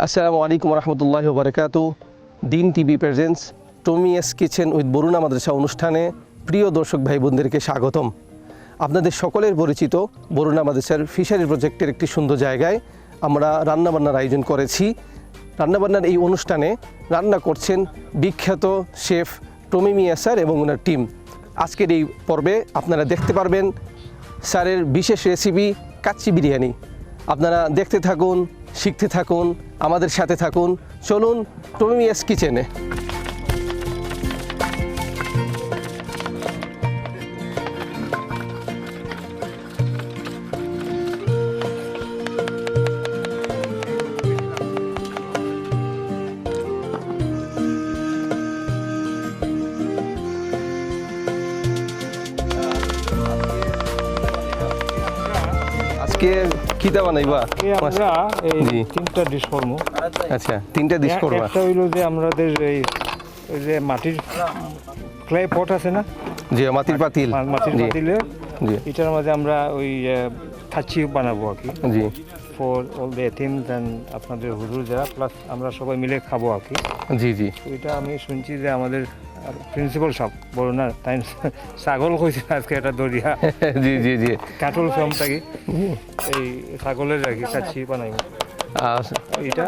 আসসালামু আলাইকুম রহমতুল্লাহি ওয়া বারাকাতুহু। Deen TV presents Tommy's kitchen with Baruna Madrasa অনুষ্ঠানে প্রিয় দর্শক ভাই বোনদেরকে স্বাগতম। আপনাদের সকলের পরিচিত বরুণা মাদ্রাসার ফিশারি প্রজেক্টের একটি সুন্দর জায়গায় আমরা রান্নাবান্নার আয়োজন করেছি। রান্নাবান্নার এই অনুষ্ঠানে রান্না করছেন বিখ্যাত শেফ টমি মিয়া স্যার এবং ওনার টিম। আজকের এই পর্বে আপনারা দেখতে পারবেন স্যারের বিশেষ রেসিপি কাচ্চি বিরিয়ানি। আপনারা দেখতে থাকুন, শিখতে থাকুন, আমাদের সাথে থাকুন। চলুন টমি মিয়াস কিচেনে। আজকে কিটা বানাইবা? আমরা এই তিনটা ডিশ করবো। আচ্ছা, তিনটা ডিশ করবা। একটা হইলো যে আমাদের এই ওই যে মাটির ক্লে পট আছে না, জি, মাটির পাতিল। মাটির জি, পাতিলে জি, এটার মধ্যে আমরা ওই কাচ্চি বানাবো আর কি, জি, ফর অল দ্য এটিমস অ্যান্ড আপনাদের হুজুর যারা, প্লাস আমরা সবাই মিলে খাবো আর কি। জি, জি। ওইটা আমি শুনছি যে আমাদের প্রিন্সিপাল সাহেব বড় না তাই ছাগল কইছে আজকে এটা দরিয়া জি, জি, জি। কাটল ফ্রম থাকি এই ছাগলের আর কি কাচ্চি বানাইব। এটা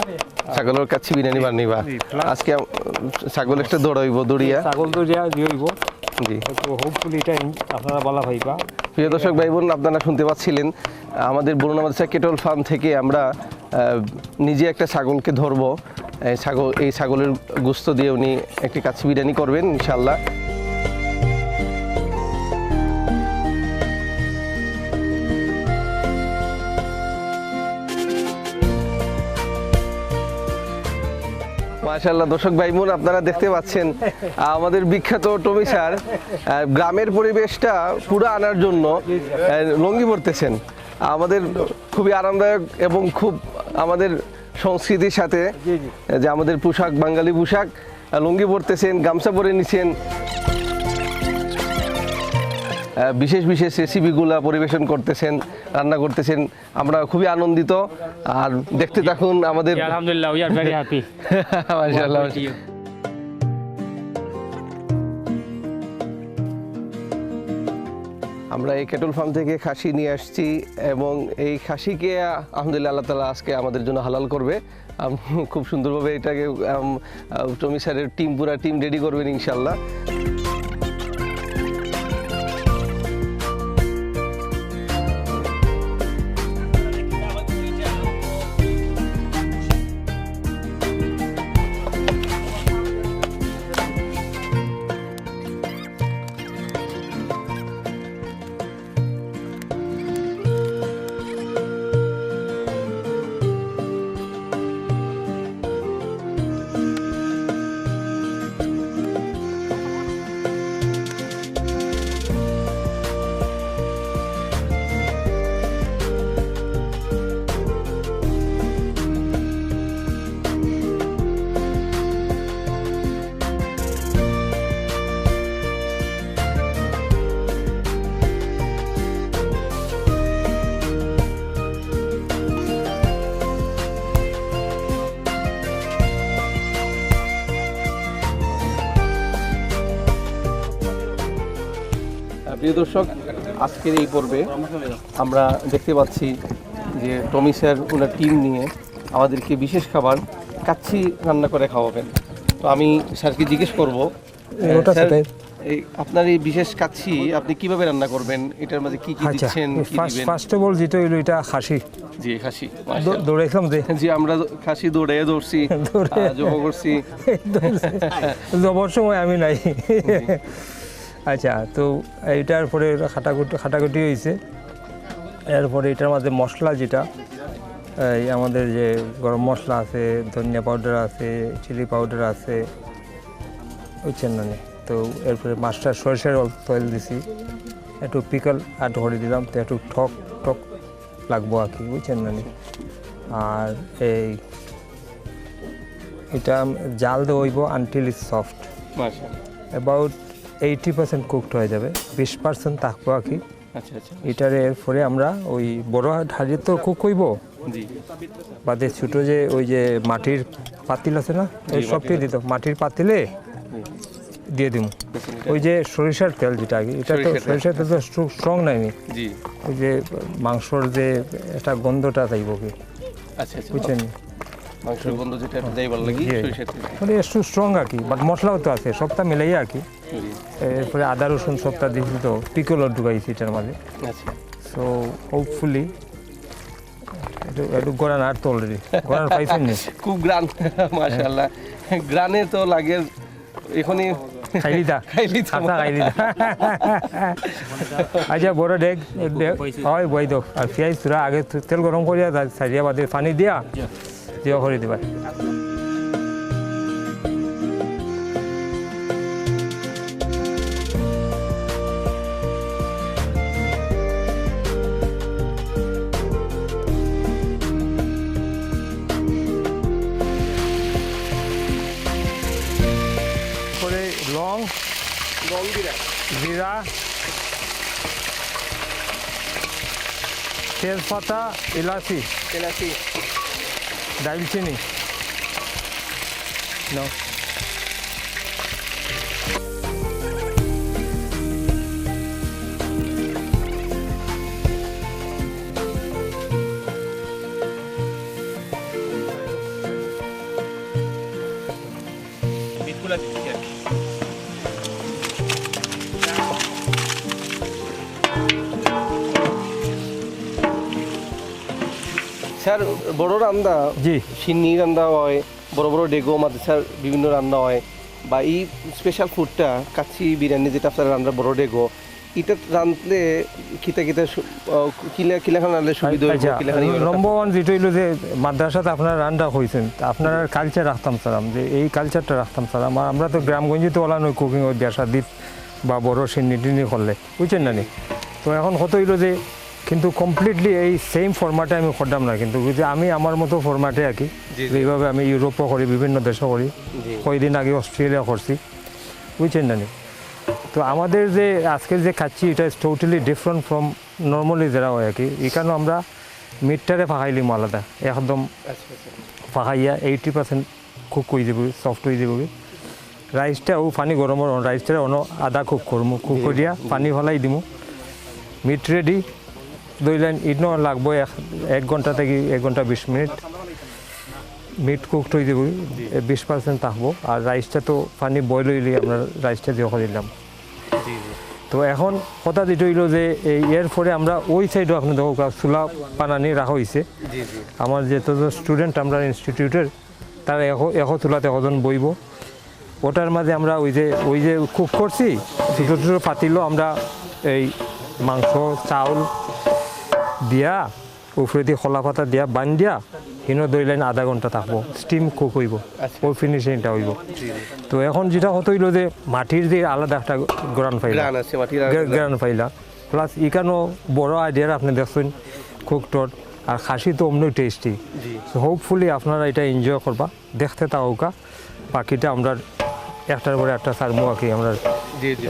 ছাগলের কাচ্চি বিরিয়ানি বানাইবা আজকে। ছাগল একটা দৌড়াইব, দৌড়িয়া ছাগল দরিয়া দিইব। জি, হোপফুলি এটা আপনারা বলা ভাইবা। প্রিয় দর্শক ভাই বোন, আপনারা শুনতে পাচ্ছিলেন আমাদের বরুণা মাদ্রাসা কেটল ফার্ম থেকে আমরা নিজে একটা ছাগলকে ধরবো। এই ছাগলের গোস্ত দিয়ে উনি একটি কাচ্চি বিরিয়ানি করবেন ইনশাল্লাহ। মাশাআল্লাহ, দর্শক ভাই বোন আপনারা দেখতে পাচ্ছেন আমাদের বিখ্যাত টমি স্যার গ্রামের পরিবেশটা পুরো আনার জন্য লুঙ্গি পরতেছেন। আমাদের খুবই আরামদায়ক এবং খুব আমাদের সংস্কৃতির সাথে যে আমাদের পোশাক, বাঙালি পোশাক, লুঙ্গি পরতেছেন, গামছা পরে নিছেন। বিশেষ বিশেষ রেসিপিগুলা পরিবেশন করতেছেন, রান্না করতেছেন। আমরা খুবই আনন্দিত। আর দেখতে থাকুন আমাদের। আলহামদুলিল্লাহ, উই আর ভেরি হ্যাপি। মাশাআল্লাহ। আমরা এই কেটল ফার্ম থেকে খাসি নিয়ে আসছি এবং এই খাসিকে আলহামদুলিল্লাহ আল্লাহ তাআলা আজকে আমাদের জন্য হালাল করবে। খুব সুন্দরভাবে এটাকে টমি স্যারের পুরা টিম রেডি করবেন ইনশাল্লাহ। প্রিয় দর্শক, আজকের এই পর্বে আমরা দেখতে পাচ্ছি যে টমি স্যার ওনার টিম নিয়ে আমাদেরকে বিশেষ খাবার কাচ্চি রান্না করে খাওয়াবেন। তো আমি স্যারকে জিজ্ঞেস করবো, এই আপনার এই বিশেষ কাচ্চি আপনি কিভাবে রান্না করবেন, এটার মধ্যে কি কি দিচ্ছেন? ফার্স্ট অফ অল যেটা হইলো এটা খাসি। জি, খাসি দৌড়াইলাম যে। জি, আমরা খাসি দৌড়ছি, জব করছি। জবর সময় আমি নাই। আচ্ছা, তো এইটার পরে খাটাকুটি হয়েছে। এরপরে এটার মধ্যে মশলা যেটা এই আমাদের যে গরম মশলা আছে, ধনিয়া পাউডার আছে, চিলি পাউডার আছে, বুঝছেন না? তো এরপরে মাছটা সরিষার তেল দিছি, একটু পিকল অ্যাড করে দিলাম, তো একটু ঠক ঠক লাগবো আর কি, বুঝছেন না? আর এটা জাল দেওয়াইব until is soft. About 80% cooked হয়ে যাবে, 20% থাকবো আর কি আচ্ছা আচ্ছা এটার এরপরে আমরা ওই বড় হাড়ি তো কুক করব, জি বাদে ছোটো যে ওই যে মাটির পাতিল আছে না, ওই সবটি দিত মাটির পাতিলে দিয়ে দিব। ওই যে সরিষার তেল যেটা আগে, এটা তো সরিষার তেল তো স্ট্রং নাই নি, জি ওই যে মাংসর যে একটা গন্ধটা চাইব কি, আচ্ছা আচ্ছা বুঝছেন? মাংসের গন্ধ যেটা যাই ভালো লাগে জি। সরিষার তেল মানে একটু স্ট্রং আর কি, বাট মশলাও তো আছে সবটা মিলাইয়া আর কি। জি এরপরে আদা রসুন সবটা দিয়েছি, তো পিকলও ঢুকাইছি এটার মাঝে। আচ্ছা সো হোপফুলি একটু গড়ান আর তো অলরেডি গড়ান পাইছেন নি, খুব গ্রান মাশাআল্লাহ গ্রানে তো লাগে এখনই খাইলি দা খাইলি তো খাতা খাইলি দা। আচ্ছা বড় ডেক হয় বই দাও, আর পেঁয়াজ তোরা আগে তেল গরম করিয়া সারিয়া বাদে পানি দিয়া দিয়া করে দিবা। করে লং লং দিরা জিরা তেজপাতা ইলাচি এলাচি দারচিনি নাও। বিটগুলা দিচ্ছি আর কি। স্যার বড় রান্না জি সিন্নি রান্না হয়, বড় বড় ডেগো মাদ্রাসার বিভিন্ন রান্না হয়, বা এই স্পেশাল ফুডটা কাচ্চি বিরিয়ানি যেটা আপনারা রান্না বড় ডেগো, এটা রাঁধলে কিতা কিতা কিলাখান রাঁধলে সুবিধা হইব, কিলাখানি নম্বর ওয়ান যেটা হইলো যে মাদ্রাসাতে আপনারা রান্না হয়েছেন, আপনার কালচার রাখতাম সালাম, যে এই কালচারটা রাখতাম সালাম। আর আমরা তো গ্রামগঞ্জে তো ওলা নয় কুকিং ওই বিয়া শাদিত বা বড় সিন্নি টিন্নি করলে, বুঝছেন না নি? তো এখন কত হইলো যে কিন্তু কমপ্লিটলি এই সেম ফরম্যাটে আমি করতাম না, কিন্তু যে আমি আমার মতো ফরম্যাটে আর কি, জি, জি। এইভাবে আমি ইউরোপও করি, বিভিন্ন দেশও করি, জি। কয়েকদিন আগে অস্ট্রেলিয়া করছি, বুঝছেন না নি? তো আমাদের যে আজকের যে খাচ্ছি এটা is totally different from normally যারা হয় আর কি। এখানেও আমরা মিটটারে ফাঁকাইলিম আলাদা, একদম আচ্ছা আচ্ছা ফাঁকাইয়া 80% কুক করে দেব, সফট হয়ে যাব। রাইসটা ও পানি গরমের রাইসটা অন্য আদা কুক করবো, কুক করিয়া পানি ফেলাই দিব, মিট রেডি। ধরলেন ইনো লাগবো 1 ঘন্টা থেকে 1 ঘন্টা 20 মিনিট, মিট কুকড হয়ে যাব, 20% থাকবো। আর রাইসটা তো পানি বয়েল হইলে আমরা রাইসটা দিয়ে দিলাম। জি জি তো এখন কথা যেটা হইলো যে এই এর পরে আমরা ওই সাইডও আপনি দেখো চুলা বানানি রাখা হয়েছে। জি জি আমার যেহেতু স্টুডেন্ট আমরা ইনস্টিটিউটের, তারা এখন চুলাতে কজন বইব, ওটার মাঝে আমরা ওই যে কুক করছি ছোটো ছোটো পাতিলও আমরা এই মাংস চাউল দিয়া উপরে দিয়ে খোলা পাতা দিয়া বান দিয়া কিনো ধরলেন আধা ঘন্টা থাকবো, স্টিম কুক হইব, ওই ফিনিশিংটা হইব। জি জি তো এখন যেটা হতো হইলো যে মাটির যে আলাদা একটা গ্রান ফাইলা, গ্রান আছে মাটির গ্রান ফাইলা, প্লাস এখানেও বড় আইডিয়ার আপনি দেখছেন কুকটর, আর খাসি তো অমনি টেস্টি। জি সো হোপফুলি আপনারা এটা এনজয় করবা, দেখতে তাওকা বাকিটা আমরা একটার পরে একটা সারমো আর কি, আমরা জি জি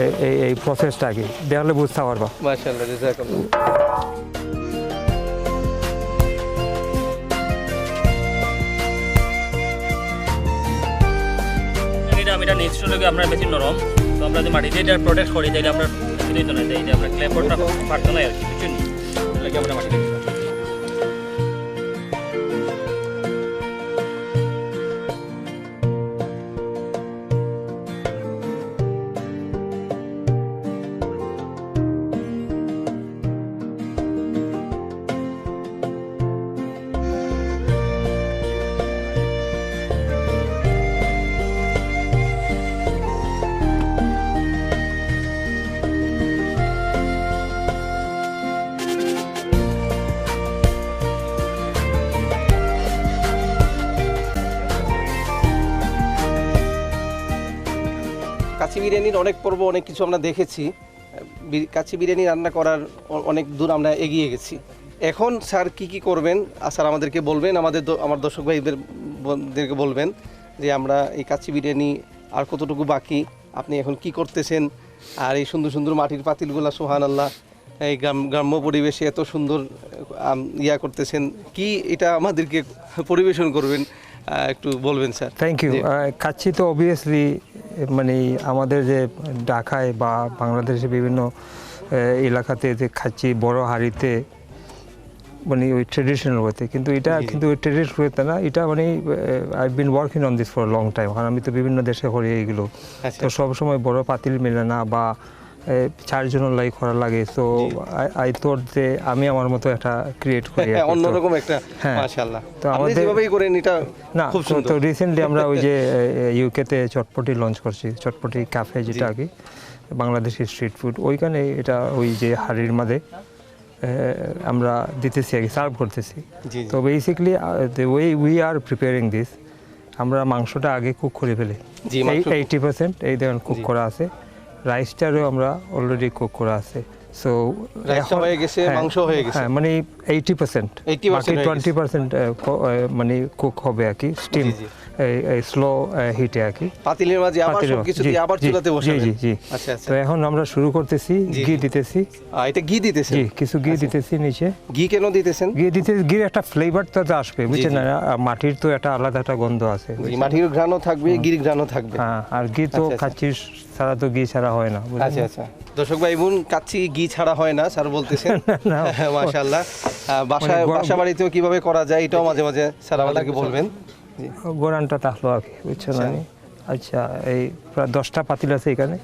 এই প্রসেসটা আর কি দেখলে বুঝতে পারবা। মাশাআল্লাহ জাযাকাল্লাহ। এটা নেক্সট হলে আপনার বেশি নরম, তো আমরা যে মাটিতে এটা প্রোটেক্ট করি, তাইলে আমরা দিত না, তাই আমরা ক্লেপরটা পারতো না আর কি, বুঝছেন? লাগে আমরা মাটিতে কাচ্চি বিরিয়ানির অনেক পর্ব অনেক কিছু আমরা দেখেছি, কাচ্চি বিরিয়ানি রান্না করার অনেক দূর আমরা এগিয়ে গেছি। এখন স্যার কি কি করবেন স্যার আমাদেরকে বলবেন, আমার দর্শক ভাইদেরকে বলবেন যে আমরা এই কাচ্চি বিরিয়ানি আর কতটুকু বাকি, আপনি এখন কি করতেছেন, আর এই সুন্দর সুন্দর মাটির পাতিলগুলা সুবহানাল্লাহ এই গ্রাম্য পরিবেশে এত সুন্দর ইয়া করতেছেন, কি এটা আমাদেরকে পরিবেশন করবেন একটু বলবেন স্যার? Thank you. জি। কাচ্চি তো অবভিয়াসলি মানে আমাদের যে ঢাকায় বা বাংলাদেশে বিভিন্ন এলাকাতে যে খাচ্ছি বড় হাঁড়িতে, মানে ওই ট্রেডিশনাল ওয়েতে, কিন্তু এটা জি। কিন্তু ওই ট্রেডিশনাল ওয়েতে না, এটা মানে I been working on this for long time, কারণ আমি তো বিভিন্ন দেশে করি এইগুলো। আচ্ছা। তো সবসময় বড় পাতিল মেলে না বা চারজনের লাই করা লাগে, তো আই থট যে আমি আমার মতো একটা ক্রিয়েট করি আর কি। তো- অন্যরকম একটা, হ্যাঁ। মাশাআল্লাহ। তো আপনি আমাদের- যেভাবেই করেন এটা না, খুব সুন্দর। তো রিসেন্টলি আমরা ওই যে ইউকেতে চটপটি লঞ্চ করছি, চটপটি ক্যাফে যেটা আর কি, বাংলাদেশি স্ট্রিট ফুড, ওইখানে এটা ওই যে হাড়ির মাঝে আমরা দিতেছি আর কি, সার্ভ করতেছি। জি, জি। তো basically the way we are preparing this, আমরা মাংসটা আগে কুক করে ফেলি, জি, মাংস 80% এই দেখেন কুক করা আছে, রাইসটারও আমরা অলরেডি কুক করা আছে। সো রাইসটা হয়ে গেছে, মাংস হয়ে গেছে। হ্যাঁ, মানে 80%, 80% বাকি হয়ে গেছে। 20% মানে কুক হবে আর কি, স্টিম জি, জি। স্লো হিটে আর কি। পাতিলের মাঝে আবার পাতিলের সবকিছু জি, দিয়ে আবার জি, চুলাতে বসাবেন? জি, জি। আচ্ছা, আচ্ছা। তো এখন আমরা শুরু করতেছি, জি, ঘি জি। দিতেছি, এটা ঘি দিতেছেন? জি কিছু ঘি দিতেছি নিচে। ঘি কেন দিতেছেন? ঘির একটা ফ্লেভার তো আসবে, বুঝছেন জি। না? আর মাটির তো একটা আলাদা একটা গন্ধ আছে, জি, মাটির ঘ্রাণও থাকবে, গির ঘ্রাণও থাকবে। হ্যাঁ, আর ঘি তো আচ্ছা, আচ্ছা। খাচ্ছিস ছাড়া তো ঘি ছাড়া হয় না, বুঝলেন? আচ্ছা, আচ্ছা। দর্শক ভাই বোন, কাচ্চি ঘি ছাড়া হয় না স্যার বলতেছেন। না। মাশাআল্লাহ। মানে বাসা বাড়িতেও কিভাবে করা যায় এটাও মাঝে মাঝে স্যার আমাদেরকে বলবেন। জি। গোরানটা তাহলো আর কি, বুঝছেন? আচ্ছা। আমি আচ্ছা, এই প্রায় 10টা পাতিল আছে এখানে,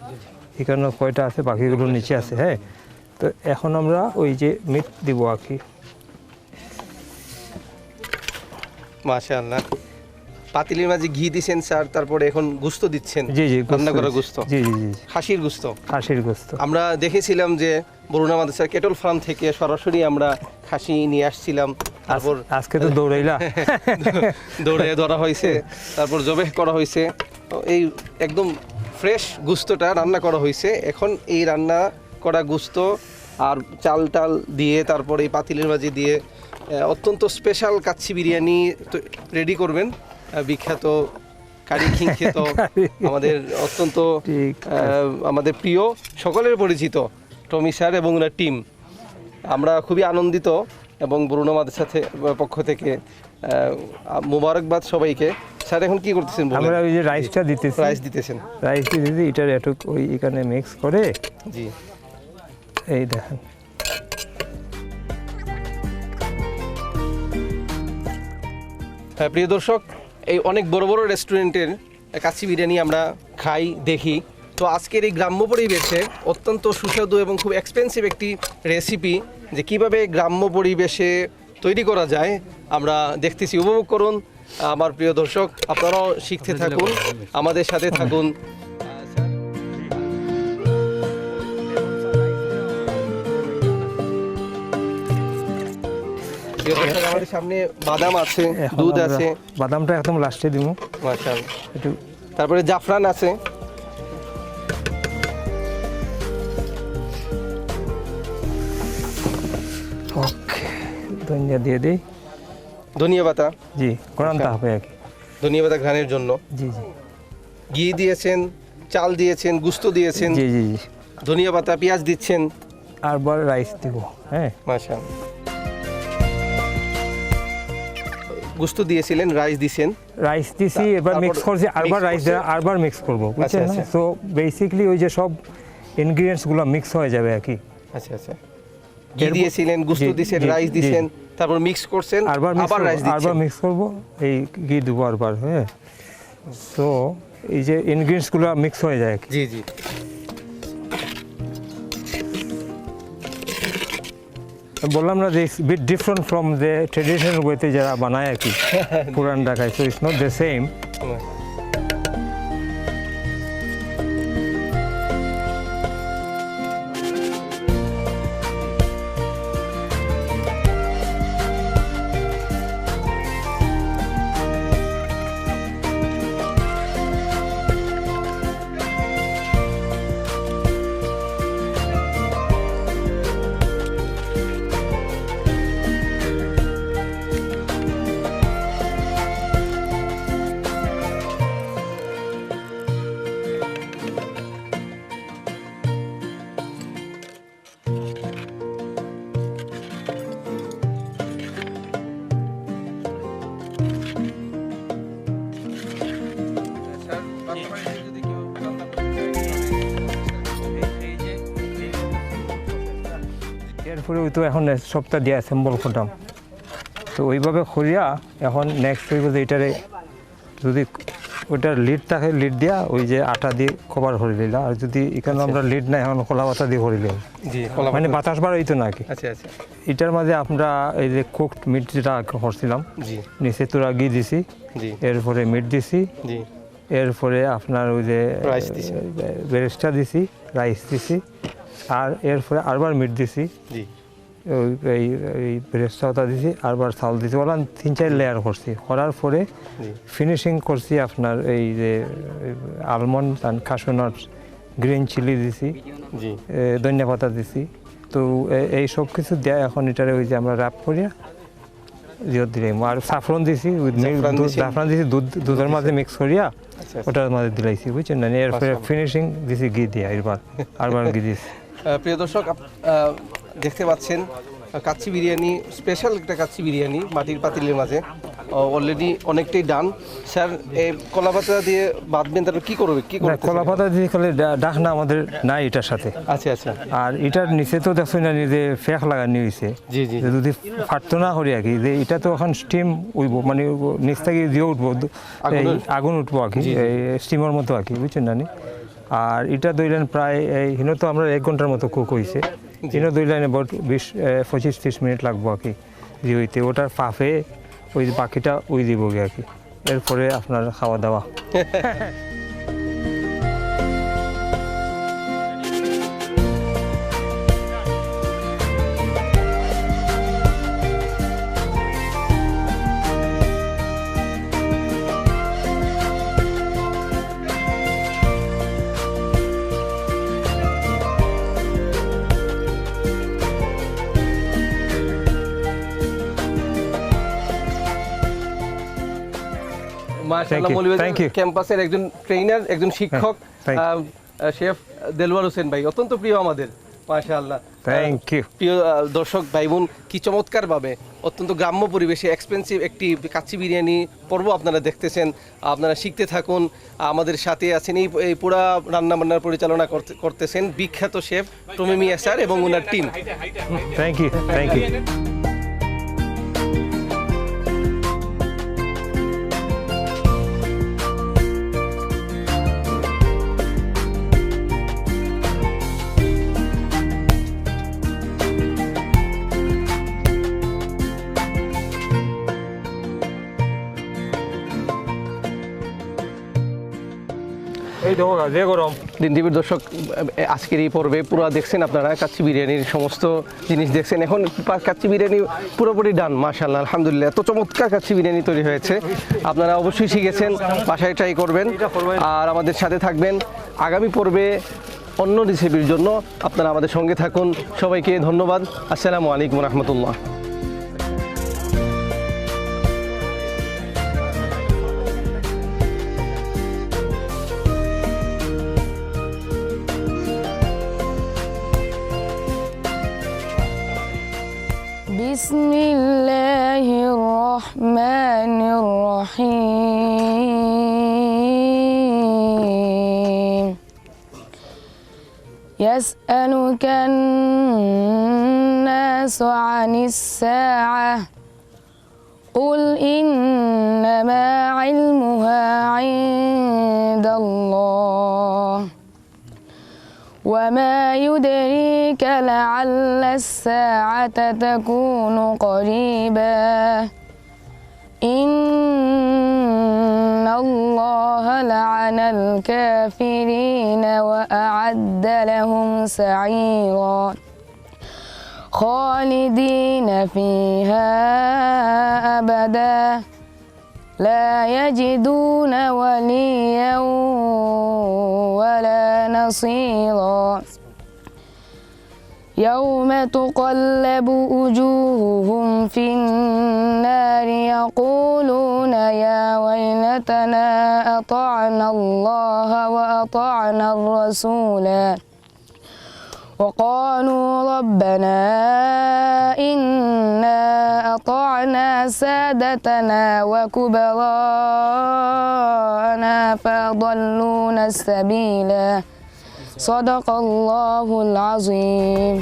এখানে কয়টা আছে, বাকিগুলো নিচে আছে। হ্যাঁ, তো এখন আমরা ওই যে মিট দিব আর কি। মাশাআল্লাহ। পাতিলের মাঝে ঘি দিছেন স্যার, তারপরে এখন গুস্ত দিচ্ছেন। জি জি, রান্না করা গুস্ত, জি জি জি, খাসির গুস্ত। খাসির গোস্ত। আমরা দেখেছিলাম যে বরুণা মাদ্রাসার কেটল ফার্ম থেকে সরাসরি আমরা খাসি নিয়ে আসছিলাম, তারপর আজকে তো দৌড়াইলা। দৌড়ে ধরা হয়েছে, তারপর জবেহ করা হয়েছে। তো এই একদম ফ্রেশ গুস্তটা রান্না করা হয়েছে। এখন এই রান্না করা গুস্ত আর চাল টাল দিয়ে তারপর এই পাতিলের মাঝে দিয়ে অত্যন্ত স্পেশাল কাচ্চি বিরিয়ানি রেডি করবেন। বিখ্যাত কারি খিং খেত আমাদের অত্যন্ত ঠিক আমাদের প্রিয়, সকলের পরিচিত টমি স্যার এবং ওনার টিম। আমরা খুবই আনন্দিত এবং বরুণা মাদ্রাসার পক্ষ থেকে মোবারকবাদ সবাইকে। স্যার এখন কি করতেছেন বলেন? আমরা ওই যে রাইসটা দিতেছি, রাইস দিতেছেন? রাইস দিতেছি, এটার একটু ওই এখানে মিক্স করে, জি। এই দেখেন। হ্যাঁ, প্রিয় দর্শক, এই অনেক বড় বড় রেস্টুরেন্টের কাচ্চি বিরিয়ানি আমরা খাই, দেখি। তো আজকের এই গ্রাম্য পরিবেশে অত্যন্ত সুস্বাদু এবং খুব এক্সপেন্সিভ একটি রেসিপি, যে কিভাবে গ্রাম্য পরিবেশে তৈরি করা যায় আমরা দেখতেছি। উপভোগ করুন আমার প্রিয় দর্শক, আপনারাও শিখতে থাকুন, আমাদের সাথে থাকুন। প্রিয় দর্শক, আমাদের সামনে বাদাম আছে, এখন দুধ আমরা আছে, বাদামটা একদম লাস্টে দিব মাশাআল্লাহ। একটু। তারপরে জাফরান আছে, ওকে, ধনিয়া দিয়ে দিই। ধনিয়া পাতা, জি, কোরআনটা হবে আর কি। ধনিয়া পাতা ঘ্রাণের জন্য। জি জি ঘি দিয়েছেন, চাল দিয়েছেন, গুস্ত দিয়েছেন, জি জি জি, ধনিয়া পাতা, পেঁয়াজ দিচ্ছেন। আর বার রাইস দিব। হ্যাঁ, মাশাআল্লাহ। গুস্ত দিয়েছিলেন, রাইস দিয়েছেন। রাইস দিছি, এবার তারপর মিক্স করছি, আরবার mix রাইস করছেন। আরবার মিক্স করবো, বুঝছেন না? আচ্ছা। সো বেসিক্যালি ওই যে সব ইনগ্রিডিয়েন্টসগুলো মিক্স হয়ে যাবে আর কি। আচ্ছা আচ্ছা। ঘি দিয়েছিলেন, গুস্ত জি, দিয়েছেন, জি, রাইস জি। দিয়েছেন, তারপর মিক্স করছেন, আরবার আবার রাইস আরবার দিচ্ছেন। মিক্স করবো, এই ঘি দেবো আরবার। হ্যাঁ, সো এই যে ইনগ্রিডিয়েন্টসগুলো মিক্স হয়ে যায় আর কি। জি জি। বললাম না যে bit different from the traditional ওয়েতে যারা বানায় আর কি পুরান ঢাকায়, so it's not the same. এরপরে ওই তো এখন সপ্তাহ দিয়ে অ্যাসেম্বল করতাম, তো ওইভাবে করিয়া এখন নেক্সট হইব যে এটারে যদি ওইটার লিড থাকে লিড দিয়া ওই যে আটা দিয়ে কভার করে দিলা, আর যদি এখানে আমরা লিড নাই এখন কলা পাতা দিয়ে করে দিলাম, জি মানে বাতাস বার হইতো না কি। আচ্ছা আচ্ছা এটার মাঝে আমরা এই যে কুকড মিট যেটা করছিলাম, জি নিচে তোরা ঘি দিছি, জি এরপরে মিট দিছি, জি এরপরে আপনার ওই যে রাইস দিছি। বেরেস্তা দিছি, রাইস দিছি, আর এরপরে আরবার মিট দিছি, জি ওই এই এই বেরেস্তাটা দিছি, আরবার চাউল দিছি, ওরা 3-4 লেয়ার করছি, করার পরে জি ফিনিশিং করছি আপনার এই যে almond and cashew nuts, green chilli দিছি, জি ধনিয়া পাতা দিছি। তো এই সব কিছু দেয়া এখন এটারে ওই যে আমরা র্যাপ করিয়া দিয়ত দিলাম, আর সাফরন দিছি, জাফরান দিছি। জাফরান দিছি দুধের মাঝে মিক্স করিয়া আচ্ছা ওটার মাঝে দিলাইছি, বুঝছেন না। এরপরে ফিনিশিং দিছি ঘি দিয়া, আরবার ঘি দিছি। প্রিয় দর্শক দেখতে পাচ্ছেন কাচ্চি বিরিয়ানি, স্পেশাল একটা কাচ্চি বিরিয়ানি মাটির পাতিলের মাঝে অলরেডি অনেকটাই ডান। স্যার এই কলা পাতা দিয়ে বাঁধবেন, তারপর কি করবে, কি না, করবে? কলা পাতা দিয়ে খালি ডাকনা আমাদের নাই এটার সাথে, আচ্ছা আচ্ছা আর এটার নিচে তো দেখছো না যে ফেক লাগানি হয়েছে, জি জি যে যদি ফাটতো না করি আর কি, যে এটা তো এখন স্টিম উঠব, মানে নিচ থেকে দিয়ে উঠবো, এই আগুন উঠবো আর কি, এই স্টিমের মতো আর কি, বুঝছেন না নি। আর এটা দইলেন প্রায় এই হিনো তো আমরা 1 ঘন্টার মতো কুক হয়েছে, হিনো দইলেন অ্যাবাউট 25-30 মিনিট লাগবো আর কি যে হইতে, ওটার পাফে ওই বাকিটা ওই দিব আর কি, এরপরে আপনার খাওয়া দাওয়া। মাশাআল্লাহ, Thank you, Moulvibazar thank you. ক্যাম্পাসের একজন ট্রেনার, একজন শিক্ষক, thank শেফ দেলওয়ার হোসেন ভাই, অত্যন্ত প্রিয় আমাদের, মাশাআল্লাহ। Thank you. প্রিয় দর্শক ভাই বোন, কি চমৎকারভাবে অত্যন্ত গ্রাম্য পরিবেশে এক্সপেন্সিভ একটি কাচ্চি বিরিয়ানি পর্ব আপনারা দেখতেছেন। আপনারা শিখতে থাকুন, আমাদের সাথে আছেন। এই পুরা রান্নাবান্নার পরিচালনা করতেছেন বিখ্যাত শেফ টমি মিয়া স্যার এবং ওনার team. Thank you, thank you. এই দেখো যে গরম। দিন টিভির দর্শক, আজকের এই পর্বে পুরো দেখছেন আপনারা কাচ্চি বিরিয়ানির সমস্ত জিনিস দেখছেন। এখন কাচ্চি বিরিয়ানি পুরোপুরি ডান, মাশাআল্লাহ, আলহামদুলিল্লাহ। এত চমৎকার কাচ্চি বিরিয়ানি তৈরি হয়েছে, আপনারা অবশ্যই শিখেছেন, বাসায় ট্রাই করবেন আর আমাদের সাথে থাকবেন আগামী পর্বে অন্য রেসিপির জন্য। আপনারা আমাদের সঙ্গে থাকুন। সবাইকে ধন্যবাদ। আসসালামু আলাইকুম রহমতুল্লাহ। بسم الله الرحمن الرحيم يسألك الناس عن الساعة قل إنما علمها عند الله وما يدريك لعل الساعة تكون قريبا إن الله لعن الكافرين وأعد لهم سعيرا خالدين فيها أبدا لا يجدون وليا ولا نصيرا يوم تقلب وجوههم في النار يقولون يا ويلتنا أطعنا الله وأطعنا الرسولا وقالوا ربنا إنا أطعنا سادتنا وكبراءنا فأضلونا السبيلا صدق الله العظيم.